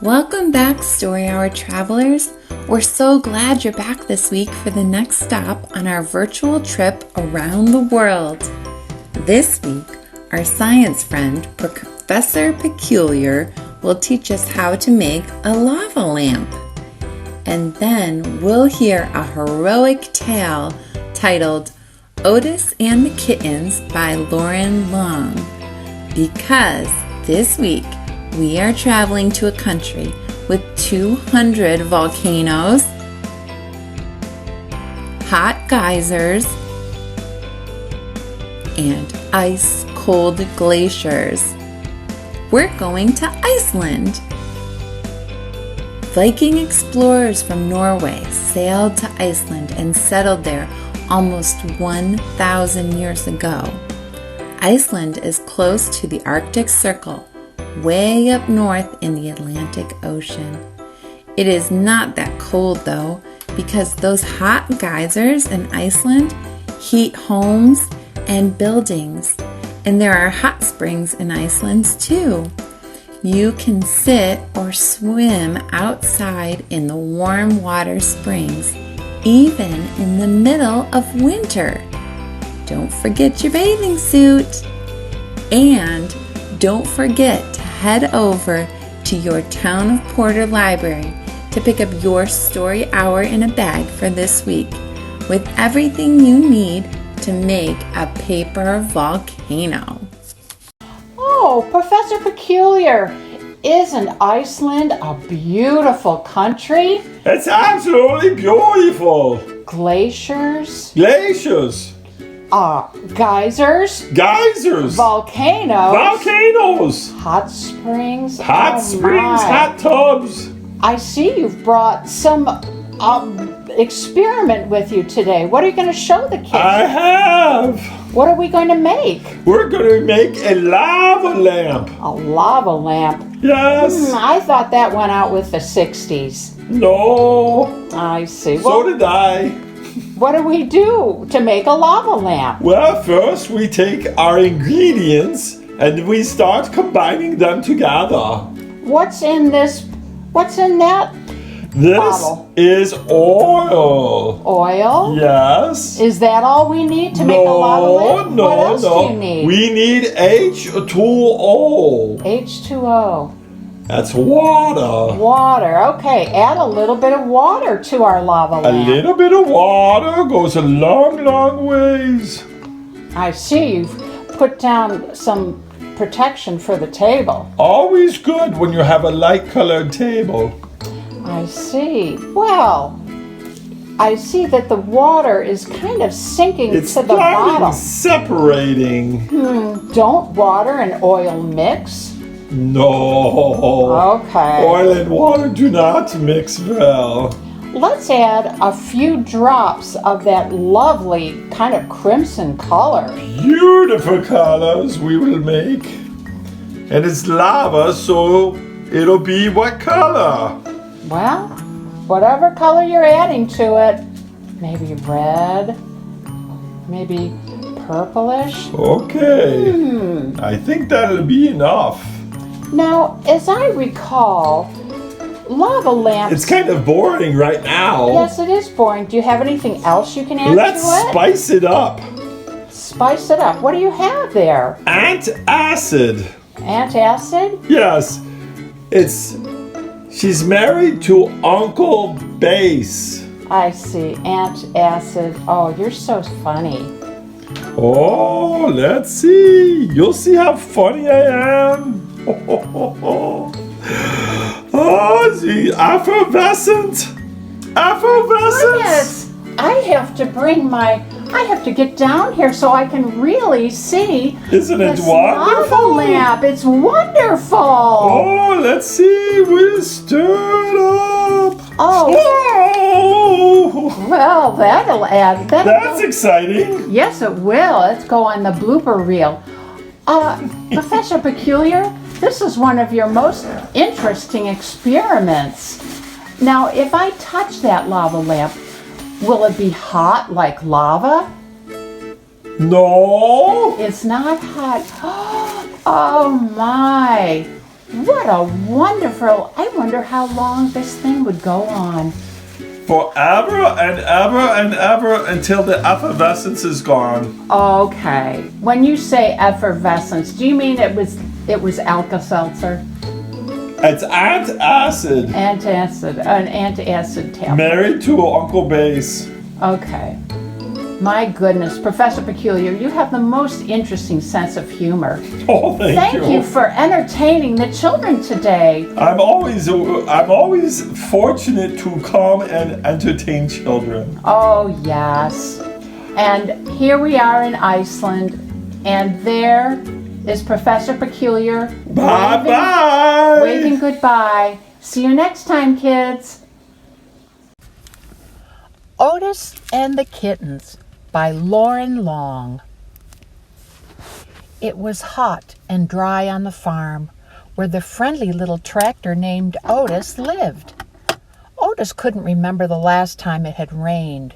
Welcome back, Story Hour travelers. We're so glad you're back this week for the next stop on our virtual trip around the world. This week, our science friend, Professor Peculiar, will teach us how to make a lava lamp. And then we'll hear a heroic tale titled Otis and the Kittens by Loren Long. Because this week, we are traveling to a country with 200 volcanoes, hot geysers, and ice-cold glaciers. We're going to Iceland. Viking explorers from Norway sailed to Iceland and settled there almost 1,000 years ago. Iceland is close to the Arctic Circle, way up north in the Atlantic Ocean. It is not that cold though, because those hot geysers in Iceland heat homes and buildings. And there are hot springs in Iceland too. You can sit or swim outside in the warm water springs, even in the middle of winter. Don't forget your bathing suit. And don't forget to head over to your Town of Porter library to pick up your Story Hour in a bag for this week with everything you need to make a paper volcano. Oh, Professor Peculiar, isn't Iceland a beautiful country? It's absolutely beautiful. Glaciers? Glaciers. Geysers? Geysers. Volcanoes? Volcanoes. Hot springs? Hot springs, hot tubs. I see you've brought some experiment with you today. What are you going to show the kids? I have. What are we going to make? We're going to make a lava lamp. A lava lamp? Yes. I thought that went out with the 60s. No. I see. So did I. What do we do to make a lava lamp? Well, first we take our ingredients and we start combining them together. What's in this? What's in that bottle? This is oil. Oil? Yes. Is that all we need to make a lava lamp? No, what else do you need? We need H2O. H2O. That's water. Water. Okay, add a little bit of water to our lava lamp. A little bit of water goes a long, long ways. I see you've put down some protection for the table. Always good when you have a light-colored table. I see. Well, I see that the water is kind of sinking It's to the bottom. separating. Don't water and oil mix? No. Okay. Oil and water do not mix well. Let's add a few drops of that lovely kind of crimson color. Beautiful colors we will make. And it's lava, so it'll be what color? Well, whatever color you're adding to it. Maybe red, maybe purplish. Okay. I think that'll be enough. Now, as I recall, lava lamps... It's kind of boring right now. Yes, it is boring. Do you have anything else you can add Let's to it? spice it up. Spice it up. What do you have there? Antacid. Antacid? Yes. She's married to Uncle Bass. I see. Antacid. Oh, you're so funny. Oh, let's see. You'll see how funny I am. Oh, the effervescent. Goodness, I have to get down here so I can really see. Isn't it this wonderful? lava lamp. It's wonderful. Oh, let's see. We'll stir it up. Oh. Well, that'll add. That's exciting. Yes, it will. Let's go on the blooper reel. Professor Peculiar, this is one of your most interesting experiments. Now, if I touch that lava lamp, will it be hot like lava? No. It's not hot. Oh my. What a wonderful, I wonder how long this thing would go on. Forever and ever and ever until the effervescence is gone. Okay. When you say effervescence, do you mean it was Alka-Seltzer? It's antacid. An antacid tablet. Married to Uncle Bass. Okay. My goodness, Professor Peculiar, you have the most interesting sense of humor. Oh, thank you. Thank you for entertaining the children today. I'm always fortunate to come and entertain children. Oh, yes. And here we are in Iceland, and there is Professor Peculiar. Bye-bye. Waving goodbye. See you next time, kids. Otis and the Kittens by Loren Long. It was hot and dry on the farm where the friendly little tractor named Otis lived. Otis couldn't remember the last time it had rained.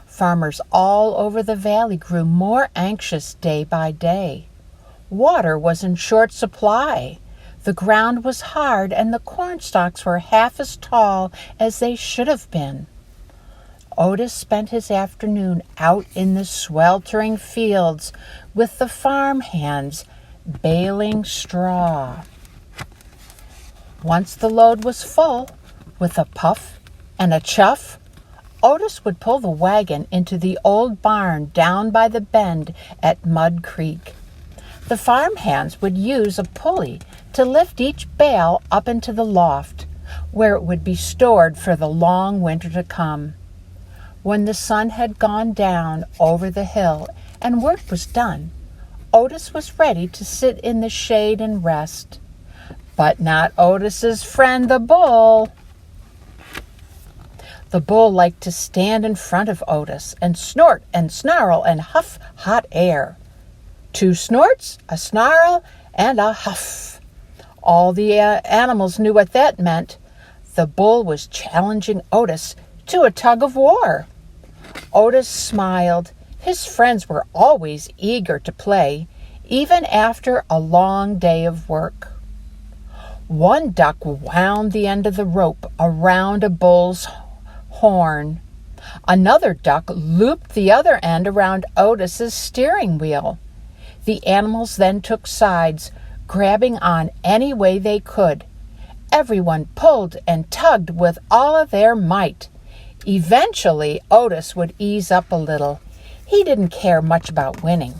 Farmers all over the valley grew more anxious day by day. Water was in short supply. The ground was hard and the corn stalks were half as tall as they should have been. Otis spent his afternoon out in the sweltering fields with the farm hands baling straw. Once the load was full, with a puff and a chuff, Otis would pull the wagon into the old barn down by the bend at Mud Creek. The farm hands would use a pulley to lift each bale up into the loft, where it would be stored for the long winter to come. When the sun had gone down over the hill and work was done, Otis was ready to sit in the shade and rest. But not Otis's friend, the bull. The bull liked to stand in front of Otis and snort and snarl and huff hot air. 2 snorts, a snarl, and a huff. All the animals knew what that meant. The bull was challenging Otis to a tug of war. Otis smiled. His friends were always eager to play, even after a long day of work. One duck wound the end of the rope around a bull's horn. Another duck looped the other end around Otis's steering wheel. The animals then took sides, grabbing on any way they could. Everyone pulled and tugged with all of their might. Eventually, Otis would ease up a little. He didn't care much about winning.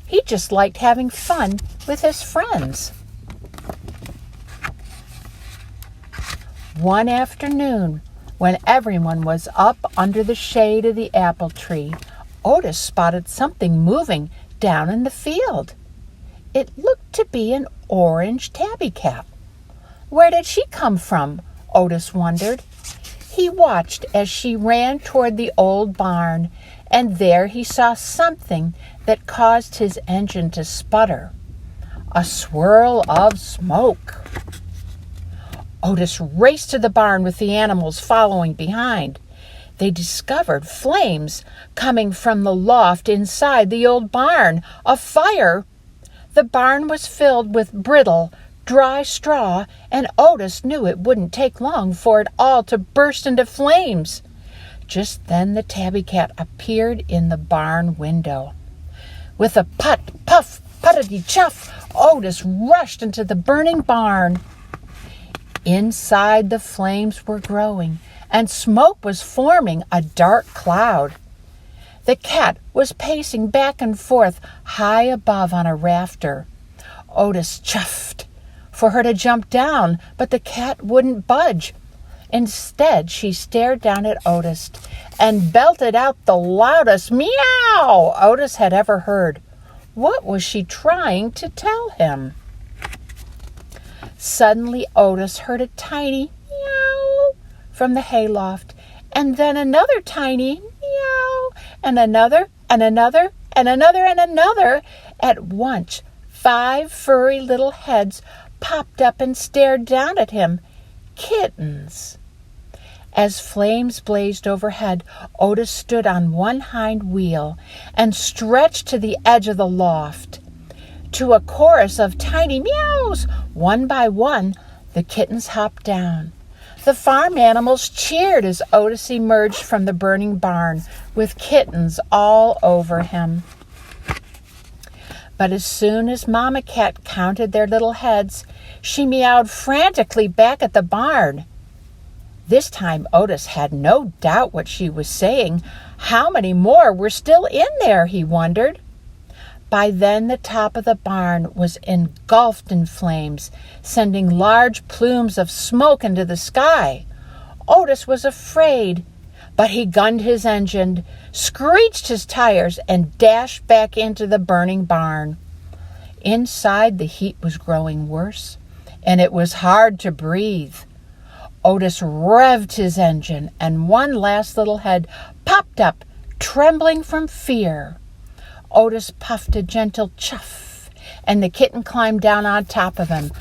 He just liked having fun with his friends. One afternoon, when everyone was up under the shade of the apple tree, Otis spotted something moving down in the field. It looked to be an orange tabby cat. Where did she come from? Otis wondered. He watched as she ran toward the old barn, and there he saw something that caused his engine to sputter. A swirl of smoke. Otis raced to the barn with the animals following behind. They discovered flames coming from the loft inside the old barn. A fire! The barn was filled with brittle, dry straw, and Otis knew it wouldn't take long for it all to burst into flames. Just then the tabby cat appeared in the barn window. With a put, puff, puttity chuff, Otis rushed into the burning barn. Inside, the flames were growing, and smoke was forming a dark cloud. The cat was pacing back and forth high above on a rafter. Otis chuffed for her to jump down, but the cat wouldn't budge. Instead, she stared down at Otis and belted out the loudest meow Otis had ever heard. What was she trying to tell him? Suddenly, Otis heard a tiny meow from the hayloft, and then another tiny meow, and another, and another, and another, and another. At once, 5 furry little heads popped up and stared down at him. Kittens. As flames blazed overhead, Otis stood on one hind wheel and stretched to the edge of the loft. To a chorus of tiny meows, one by one, the kittens hopped down. The farm animals cheered as Otis emerged from the burning barn with kittens all over him. But as soon as Mama Cat counted their little heads, she meowed frantically back at the barn. This time Otis had no doubt what she was saying. How many more were still in there, he wondered. By then the top of the barn was engulfed in flames, sending large plumes of smoke into the sky. Otis was afraid, but he gunned his engine, screeched his tires, and dashed back into the burning barn. Inside, the heat was growing worse, and it was hard to breathe. Otis revved his engine, and one last little head popped up, trembling from fear. Otis puffed a gentle chuff, and the kitten climbed down on top of him,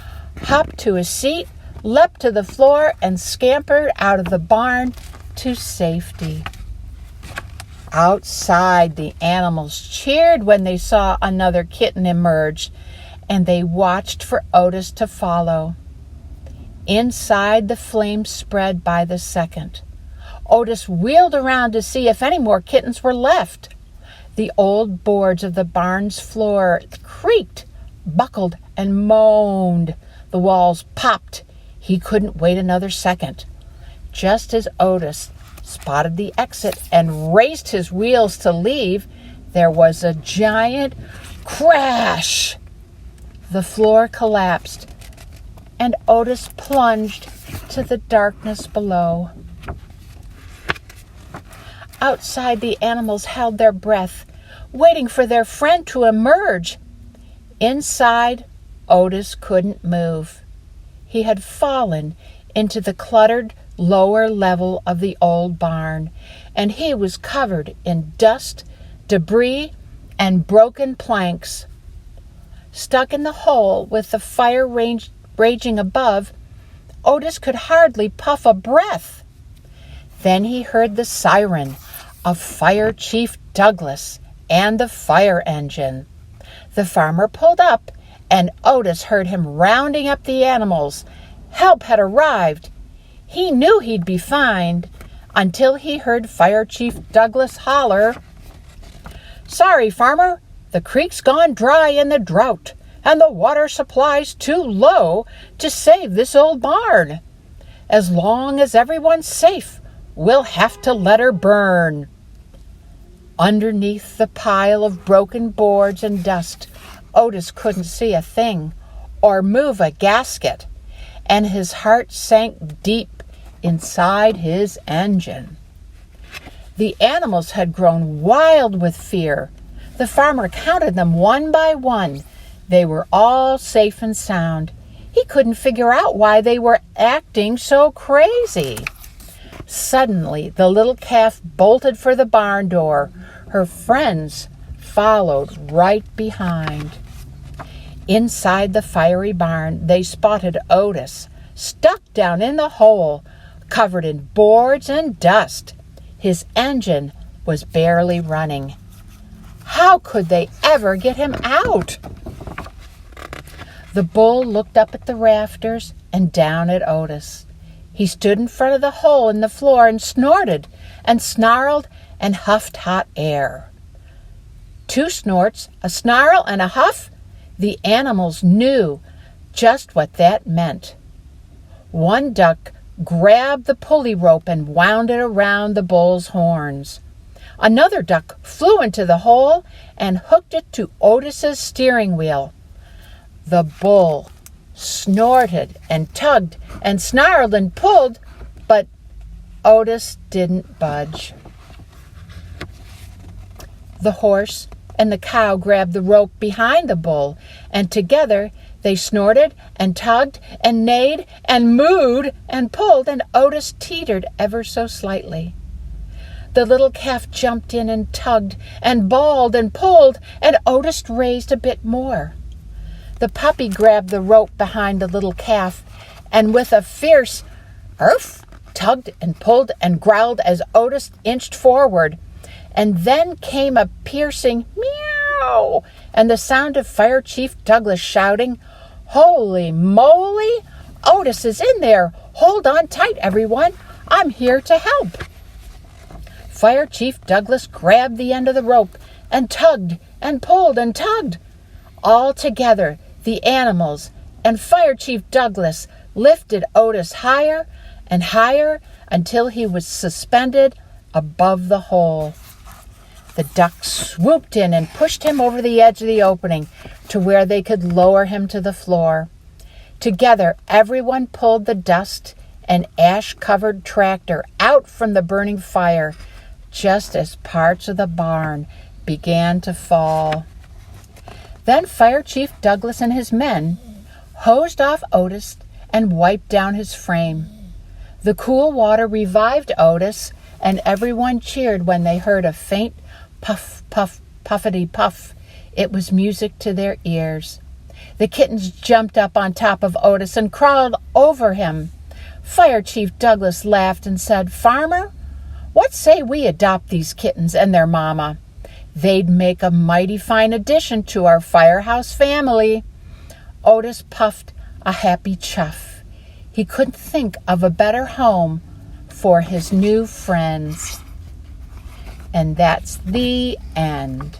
hopped to his seat, leapt to the floor, and scampered out of the barn to safety. Outside, the animals cheered when they saw another kitten emerge, and they watched for Otis to follow. Inside, the flames spread by the second. Otis wheeled around to see if any more kittens were left. The old boards of the barn's floor creaked, buckled, and moaned. The walls popped. He couldn't wait another second. Just as Otis spotted the exit and raced his wheels to leave, there was a giant crash. The floor collapsed, and Otis plunged to the darkness below. Outside, the animals held their breath, waiting for their friend to emerge. Inside, Otis couldn't move. He had fallen into the cluttered lower level of the old barn, and he was covered in dust, debris, and broken planks. Stuck in the hole with the fire raging above, Otis could hardly puff a breath. Then he heard the siren of Fire Chief Douglas and the fire engine. The farmer pulled up, and Otis heard him rounding up the animals. Help had arrived. He knew he'd be fine until he heard Fire Chief Douglas holler, "Sorry, farmer, the creek's gone dry in the drought, and the water supply's too low to save this old barn. As long as everyone's safe, we'll have to let her burn." Underneath the pile of broken boards and dust, Otis couldn't see a thing or move a gasket, and his heart sank deep inside his engine. The animals had grown wild with fear. The farmer counted them one by one. They were all safe and sound. He couldn't figure out why they were acting so crazy. Suddenly, the little calf bolted for the barn door. Her friends followed right behind. Inside the fiery barn, they spotted Otis, stuck down in the hole, covered in boards and dust. His engine was barely running. How could they ever get him out? The bull looked up at the rafters and down at Otis. He stood in front of the hole in the floor and snorted and snarled and huffed hot air. Two snorts, a snarl, and a huff. The animals knew just what that meant. One duck grabbed the pulley rope and wound it around the bull's horns. Another duck flew into the hole and hooked it to Otis's steering wheel. The bull snorted and tugged and snarled and pulled, but Otis didn't budge. The horse and the cow grabbed the rope behind the bull, and together they snorted and tugged and neighed and mooed and pulled, and Otis teetered ever so slightly. The little calf jumped in and tugged and bawled and pulled, and Otis raised a bit more. The puppy grabbed the rope behind the little calf, and with a fierce "Arf!" tugged and pulled and growled as Otis inched forward. And then came a piercing meow and the sound of Fire Chief Douglas shouting, "Holy moly! Otis is in there! Hold on tight, everyone! I'm here to help!" Fire Chief Douglas grabbed the end of the rope and tugged and pulled and tugged. All together, the animals and Fire Chief Douglas lifted Otis higher and higher until he was suspended above the hole. The ducks swooped in and pushed him over the edge of the opening to where they could lower him to the floor. Together, everyone pulled the dust and ash-covered tractor out from the burning fire just as parts of the barn began to fall. Then Fire Chief Douglas and his men hosed off Otis and wiped down his frame. The cool water revived Otis, and everyone cheered when they heard a faint puff, puff, puffity puff. It was music to their ears. The kittens jumped up on top of Otis and crawled over him. Fire Chief Douglas laughed and said, "Farmer, what say we adopt these kittens and their mama? They'd make a mighty fine addition to our firehouse family." Otis puffed a happy chuff. He couldn't think of a better home for his new friends. And that's the end.